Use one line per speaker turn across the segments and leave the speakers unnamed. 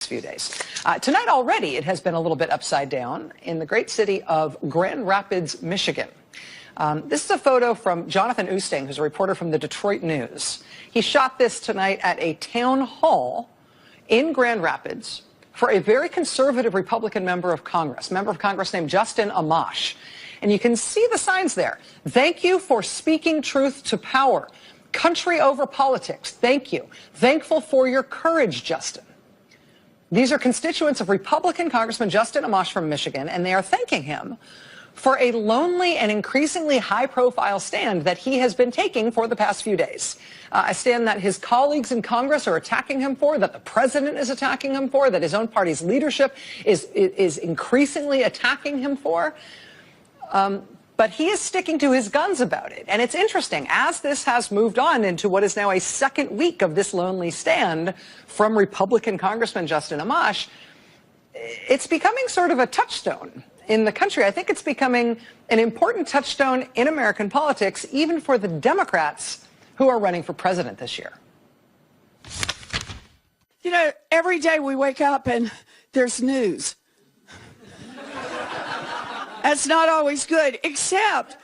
few days. Tonight already it has been a little bit upside down in the great city of Grand Rapids, Michigan. This is a photo from Jonathan Oosting, who's a reporter from the Detroit News. He shot this tonight at a town hall in Grand Rapids for a very conservative Republican member of Congress named Justin Amash. And you can see the signs there. Thank you for speaking truth to power. Country over politics. Thank you. Thankful for your courage, Justin. These are constituents of Republican Congressman Justin Amash from Michigan, and they are thanking him for a lonely and increasingly high-profile stand that he has been taking for the past few days. A stand that his colleagues in Congress are attacking him for, that the president is attacking him for, that his own party's leadership is increasingly attacking him for. But he is sticking to his guns about it. And it's interesting, as this has moved on into what is now a second week of this lonely stand from Republican Congressman Justin Amash, it's becoming sort of a touchstone in the country. I think it's becoming an important touchstone in American politics, even for the Democrats who are running for president this year.
You know, every day we wake up and there's news. That's not always good, except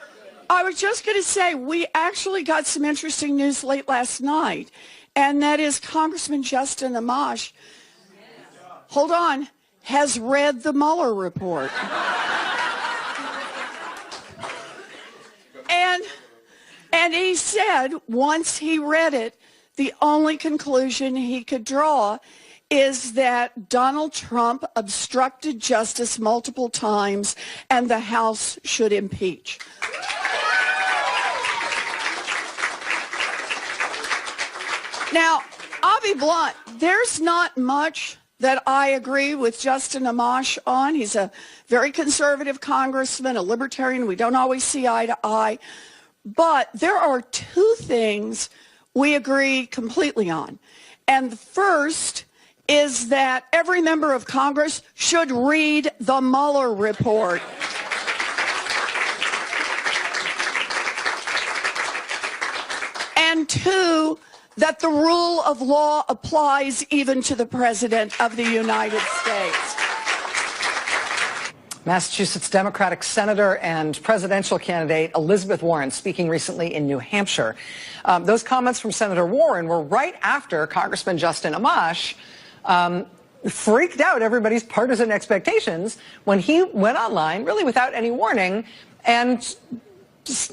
I was just going to say we actually got some interesting news late last night, and that is Congressman Justin Amash, hold on, has read the Mueller report. And he said once he read it, the only conclusion he could draw is that Donald Trump obstructed justice multiple times and the House should impeach. Now, I'll be blunt. There's not much that I agree with Justin Amash on. He's a very conservative congressman, a libertarian. We don't always see eye to eye. But there are two things we agree completely on. And the first is that every member of Congress should read the Mueller report. And two, that the rule of law applies even to the President of the United States.
Massachusetts Democratic Senator and presidential candidate Elizabeth Warren speaking recently in New Hampshire. Those comments from Senator Warren were right after Congressman Justin Amash freaked out everybody's partisan expectations when he went online, really without any warning, and,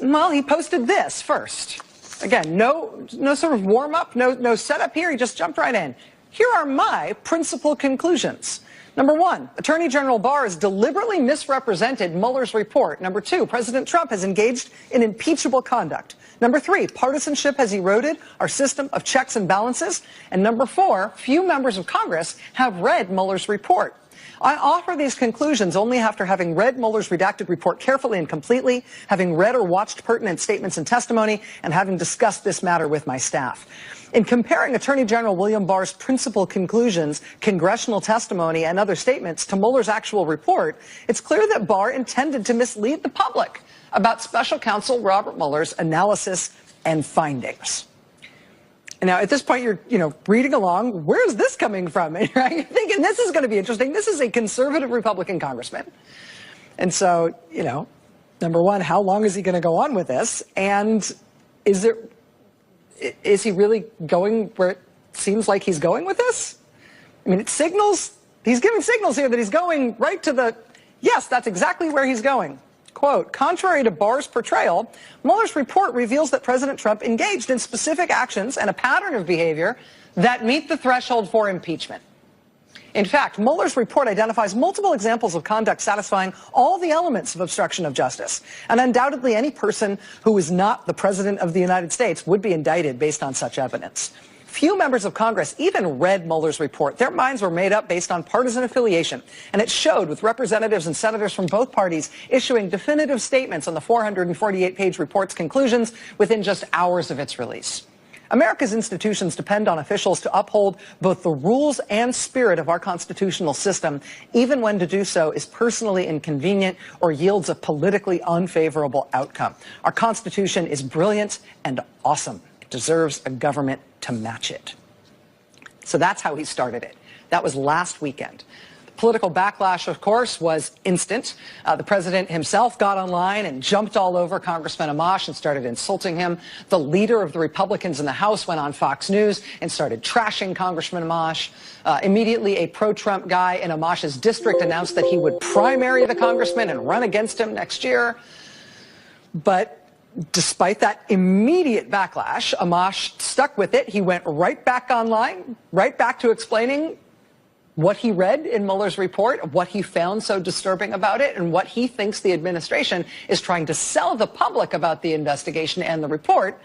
well, he posted this first. Again, no sort of warm-up, no setup here. He just jumped right in. Here are my principal conclusions. Number one, Attorney General Barr has deliberately misrepresented Mueller's report. Number two, President Trump has engaged in impeachable conduct. Number three, partisanship has eroded our system of checks and balances. And number four, few members of Congress have read Mueller's report. I offer these conclusions only after having read Mueller's redacted report carefully and completely, having read or watched pertinent statements and testimony, and having discussed this matter with my staff. In comparing Attorney General William Barr's principal conclusions, congressional testimony, and other statements to Mueller's actual report, it's clear that Barr intended to mislead the public about Special Counsel Robert Mueller's analysis and findings. Now, at this point, you're reading along. Where is this coming from? Right? You're thinking this is going to be interesting. This is a conservative Republican congressman. And so, number one, how long is he going to go on with this? And is he really going where it seems like he's going with this? I mean, he's giving signals here that he's going right to yes, that's exactly where he's going. Quote, contrary to Barr's portrayal, Mueller's report reveals that President Trump engaged in specific actions and a pattern of behavior that meet the threshold for impeachment. In fact, Mueller's report identifies multiple examples of conduct satisfying all the elements of obstruction of justice. And undoubtedly, any person who is not the President of the United States would be indicted based on such evidence. Few members of Congress even read Mueller's report. Their minds were made up based on partisan affiliation. And it showed with representatives and senators from both parties issuing definitive statements on the 448-page report's conclusions within just hours of its release. America's institutions depend on officials to uphold both the rules and spirit of our constitutional system, even when to do so is personally inconvenient or yields a politically unfavorable outcome. Our Constitution is brilliant and awesome. It deserves a government to match it. So that's how he started it. That was last weekend. Political backlash, of course, was instant. The president himself got online and jumped all over Congressman Amash and started insulting him. The leader of the Republicans in the House went on Fox News and started trashing Congressman Amash. Immediately, a pro-Trump guy in Amash's district announced that he would primary the congressman and run against him next year. But despite that immediate backlash, Amash stuck with it. He went right back online, right back to explaining what he read in Mueller's report, what he found so disturbing about it, and what he thinks the administration is trying to sell the public about the investigation and the report.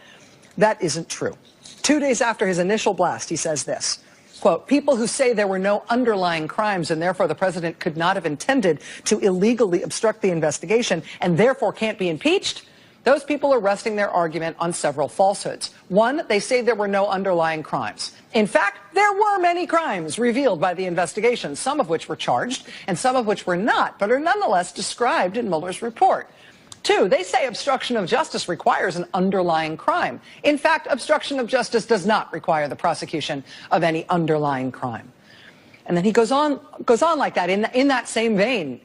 That isn't true. 2 days after his initial blast, he says this, quote, "People who say there were no underlying crimes and therefore the president could not have intended to illegally obstruct the investigation and therefore can't be impeached, those people are resting their argument on several falsehoods. One, they say there were no underlying crimes. In fact, there were many crimes revealed by the investigation, some of which were charged and some of which were not, but are nonetheless described in Mueller's report. Two, they say obstruction of justice requires an underlying crime. In fact, obstruction of justice does not require the prosecution of any underlying crime." And then he goes on like that in that same vein.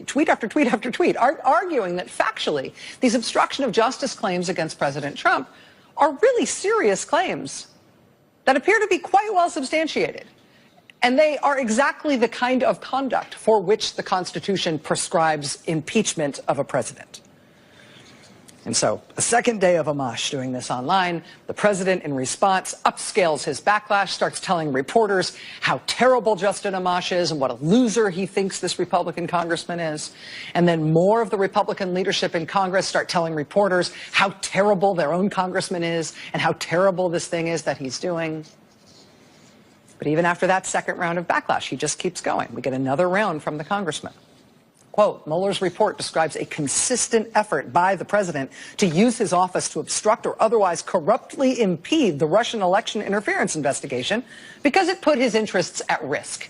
Tweet after tweet after tweet, arguing that factually these obstruction of justice claims against President Trump are really serious claims that appear to be quite well substantiated. And they are exactly the kind of conduct for which the Constitution prescribes impeachment of a president. And so, a second day of Amash doing this online, the president, in response, upscales his backlash, starts telling reporters how terrible Justin Amash is and what a loser he thinks this Republican congressman is. And then more of the Republican leadership in Congress start telling reporters how terrible their own congressman is and how terrible this thing is that he's doing. But even after that second round of backlash, he just keeps going. We get another round from the congressman. Quote, "Mueller's report describes a consistent effort by the president to use his office to obstruct or otherwise corruptly impede the Russian election interference investigation because it put his interests at risk.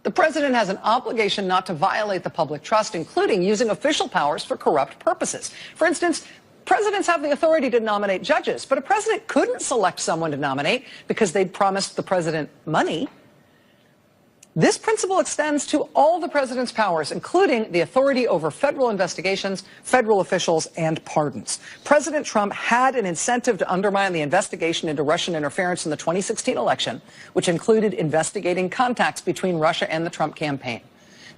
The president has an obligation not to violate the public trust, including using official powers for corrupt purposes. For instance, presidents have the authority to nominate judges, but a president couldn't select someone to nominate because they'd promised the president money. This principle extends to all the president's powers, including the authority over federal investigations, federal officials, and pardons. President Trump had an incentive to undermine the investigation into Russian interference in the 2016 election, which included investigating contacts between Russia and the Trump campaign.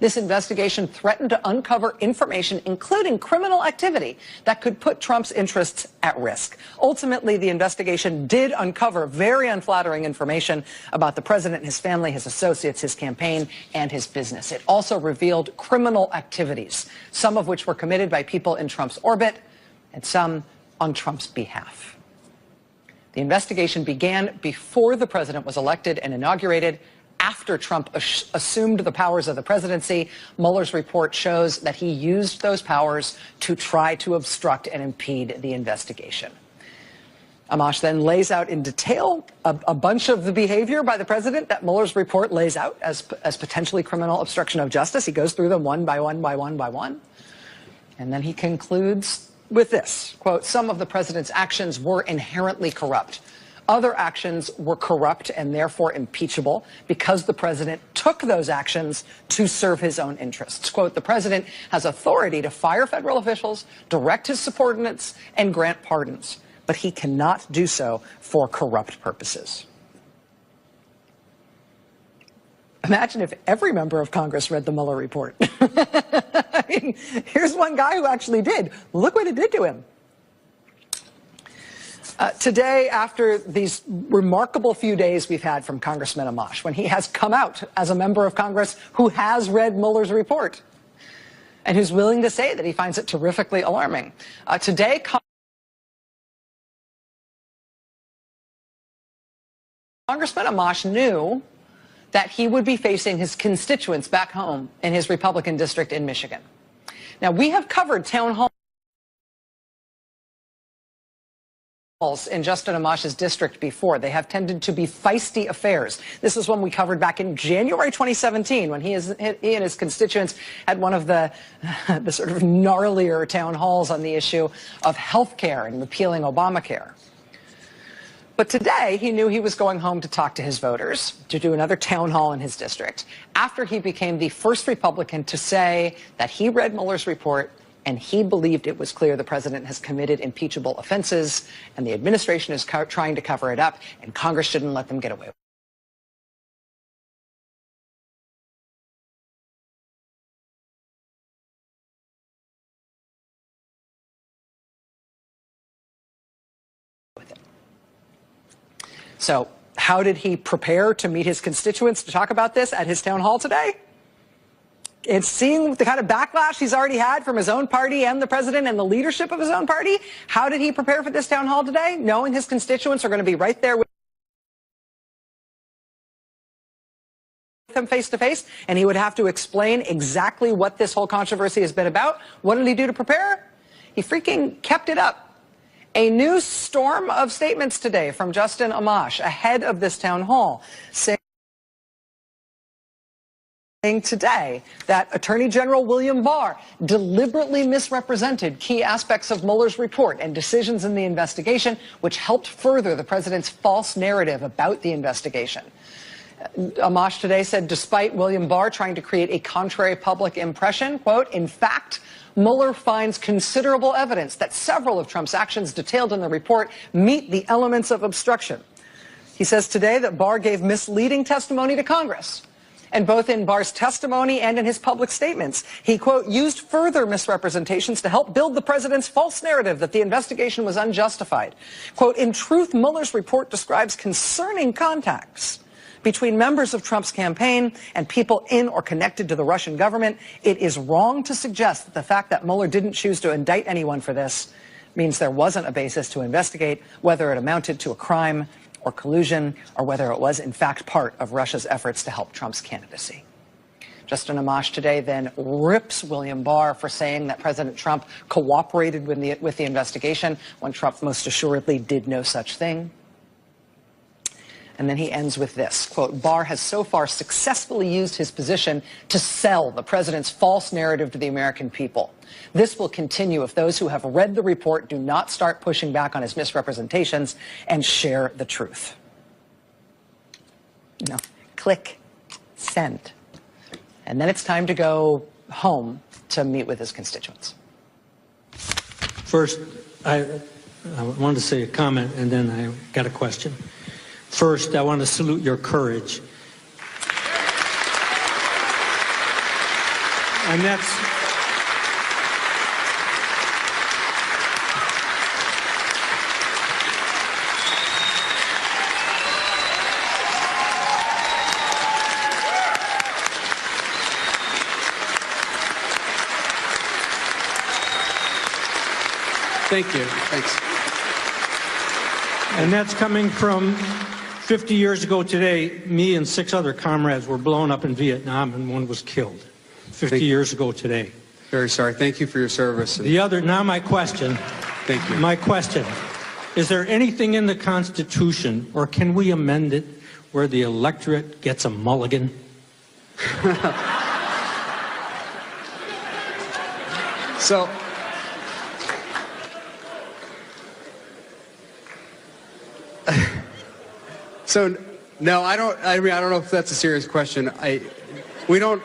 This investigation threatened to uncover information, including criminal activity, that could put Trump's interests at risk. Ultimately, the investigation did uncover very unflattering information about the president, his family, his associates, his campaign, and his business. It also revealed criminal activities, some of which were committed by people in Trump's orbit and some on Trump's behalf. The investigation began before the president was elected and inaugurated. After Trump assumed the powers of the presidency, Mueller's report shows that he used those powers to try to obstruct and impede the investigation. Amash then lays out in detail a bunch of the behavior by the president that Mueller's report lays out as potentially criminal obstruction of justice. He goes through them one by one by one by one. And then he concludes with this, quote, "Some of the president's actions were inherently corrupt. Other actions were corrupt and therefore impeachable because the president took those actions to serve his own interests." Quote, "The president has authority to fire federal officials, direct his subordinates, and grant pardons, but he cannot do so for corrupt purposes." Imagine if every member of Congress read the Mueller report. I mean, here's one guy who actually did. Look what it did to him. Today, after these remarkable few days we've had from Congressman Amash, when he has come out as a member of Congress who has read Mueller's report and who's willing to say that he finds it terrifically alarming, today Congressman Amash knew that he would be facing his constituents back home in his Republican district in Michigan. Now, we have covered town halls in Justin Amash's district before. They have tended to be feisty affairs. This is one we covered back in January 2017 when he and his constituents had one of the sort of gnarlier town halls on the issue of health care and repealing Obamacare. But today, he knew he was going home to talk to his voters, to do another town hall in his district, after he became the first Republican to say that he read Mueller's report and he believed it was clear the president has committed impeachable offenses and the administration is trying to cover it up and Congress shouldn't let them get away with it. So how did he prepare to meet his constituents to talk about this at his town hall today? It's seeing the kind of backlash he's already had from his own party and the president and the leadership of his own party. How did he prepare for this town hall today? Knowing his constituents are going to be right there with him face to face, and he would have to explain exactly what this whole controversy has been about. What did he do to prepare? He freaking kept it up. A new storm of statements today from Justin Amash ahead of this town hall, saying today that Attorney General William Barr deliberately misrepresented key aspects of Mueller's report and decisions in the investigation, which helped further the president's false narrative about the investigation. Amash today said, despite William Barr trying to create a contrary public impression, quote, in fact, Mueller finds considerable evidence that several of Trump's actions detailed in the report meet the elements of obstruction. He says today that Barr gave misleading testimony to Congress. And both in Barr's testimony and in his public statements, he, quote, used further misrepresentations to help build the president's false narrative that the investigation was unjustified. Quote, in truth, Mueller's report describes concerning contacts between members of Trump's campaign and people in or connected to the Russian government. It is wrong to suggest that the fact that Mueller didn't choose to indict anyone for this means there wasn't a basis to investigate whether it amounted to a crime or collusion or whether it was in fact part of Russia's efforts to help Trump's candidacy. Justin Amash today then rips William Barr for saying that President Trump cooperated with the investigation when Trump most assuredly did no such thing. And then he ends with this, quote, Barr has so far successfully used his position to sell the president's false narrative to the American people. This will continue if those who have read the report do not start pushing back on his misrepresentations and share the truth. You know, click, send. And then it's time to go home to meet with his constituents.
First, I wanted to say a comment, and then I got a question. First, I want to salute your courage. And that's...
Thank you. Thanks.
And that's coming from 50 years ago today, me and 6 other comrades were blown up in Vietnam and one was killed. 50 years ago today.
Very sorry. Thank you for your service.
Now my question.
Thank you.
My question. Is there anything in the Constitution, or can we amend it, where the electorate gets a mulligan?
So no, I don't know if that's a serious question. We don't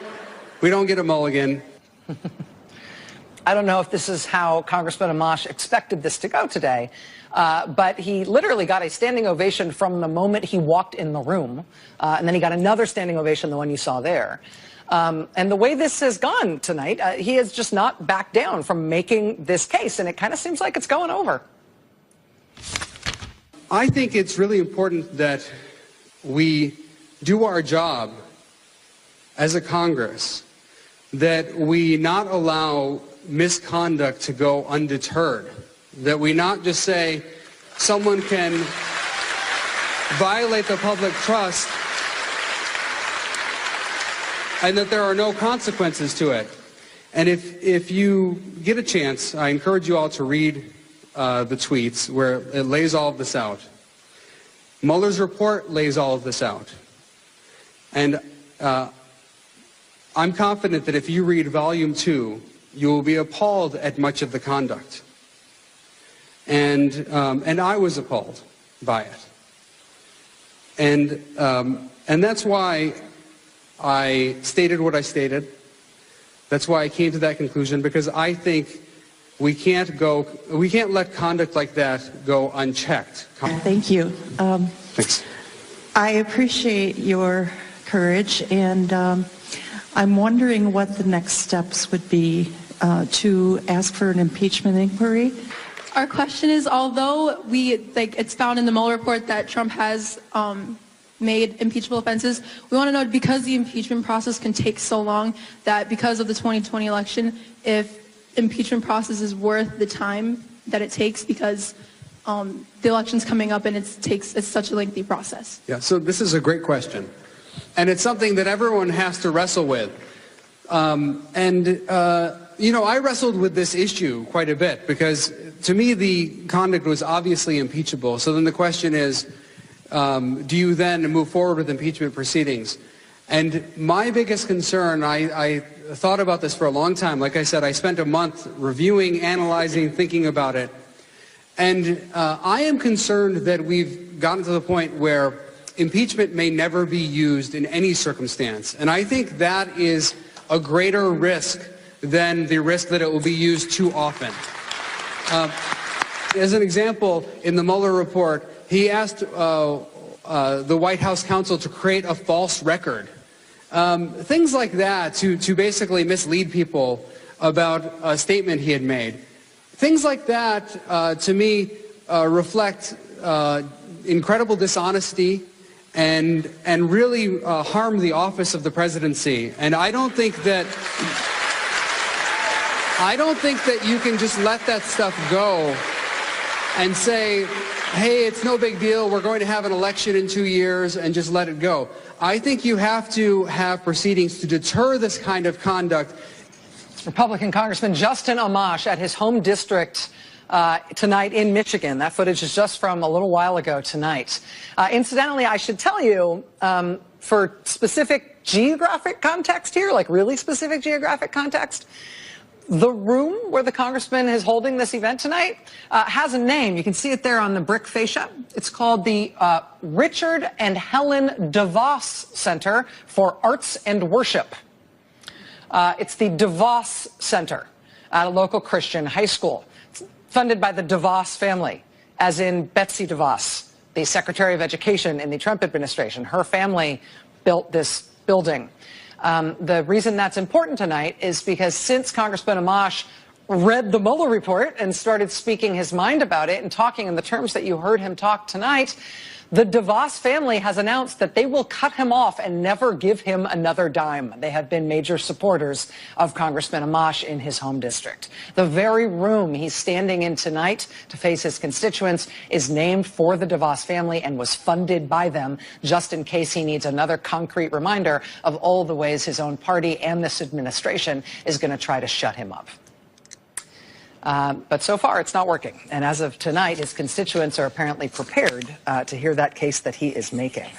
get a mulligan.
I don't know if this is how Congressman Amash expected this to go today, but he literally got a standing ovation from the moment he walked in the room, and then he got another standing ovation, the one you saw there. And the way this has gone tonight, he has just not backed down from making this case, and it kind of seems like it's going over.
I think it's really important that we do our job as a Congress, that we not allow misconduct to go undeterred, that we not just say someone can violate the public trust and that there are no consequences to it. And if you get a chance, I encourage you all to read the tweets where it lays all of this out. Mueller's report lays all of this out. And I'm confident that if you read Volume 2, you will be appalled at much of the conduct. And I was appalled by it. And that's why I stated what I stated. That's why I came to that conclusion, because I think we can't let conduct like that go unchecked.
Thank you.
Thanks.
I appreciate your courage, and I'm wondering what the next steps would be to ask for an impeachment inquiry.
Our question is, although it's found in the Mueller report that Trump has made impeachable offenses, we want to know, because the impeachment process can take so long, that because of the 2020 election, if impeachment process is worth the time that it takes, because the election's coming up and it's such a lengthy process.
Yeah, so this is a great question. And it's something that everyone has to wrestle with. You know, I wrestled with this issue quite a bit, because to me the conduct was obviously impeachable. So then the question is, do you then move forward with impeachment proceedings? And my biggest concern, I thought about this for a long time. Like I said, I spent a month reviewing, analyzing, thinking about it. And I am concerned that we've gotten to the point where impeachment may never be used in any circumstance. And I think that is a greater risk than the risk that it will be used too often. As an example, in the Mueller report, he asked the White House counsel to create a false record. Things like that to basically mislead people about a statement he had made. Things like that, to me, reflect incredible dishonesty and really harm the office of the presidency. And I don't think that you can just let that stuff go and say, hey, it's no big deal, we're going to have an election in 2 years, and just let it go. I think you have to have proceedings to deter this kind of conduct.
Republican Congressman Justin Amash at his home district tonight in Michigan. That footage is just from a little while ago tonight. Incidentally, I should tell you, for specific geographic context here, like really specific geographic context, the room where the congressman is holding this event tonight has a name. You can see it there on the brick fascia. It's called the Richard and Helen DeVos Center for Arts and Worship. It's the DeVos Center at a local Christian high school. It's funded by the DeVos family, as in Betsy DeVos, the Secretary of Education in the Trump administration. Her family built this building. The reason that's important tonight is because since Congressman Amash read the Mueller report and started speaking his mind about it and talking in the terms that you heard him talk tonight, the DeVos family has announced that they will cut him off and never give him another dime. They have been major supporters of Congressman Amash in his home district. The very room he's standing in tonight to face his constituents is named for the DeVos family and was funded by them, just in case he needs another concrete reminder of all the ways his own party and this administration is going to try to shut him up. But so far, it's not working. And as of tonight, his constituents are apparently prepared to hear that case that he is making.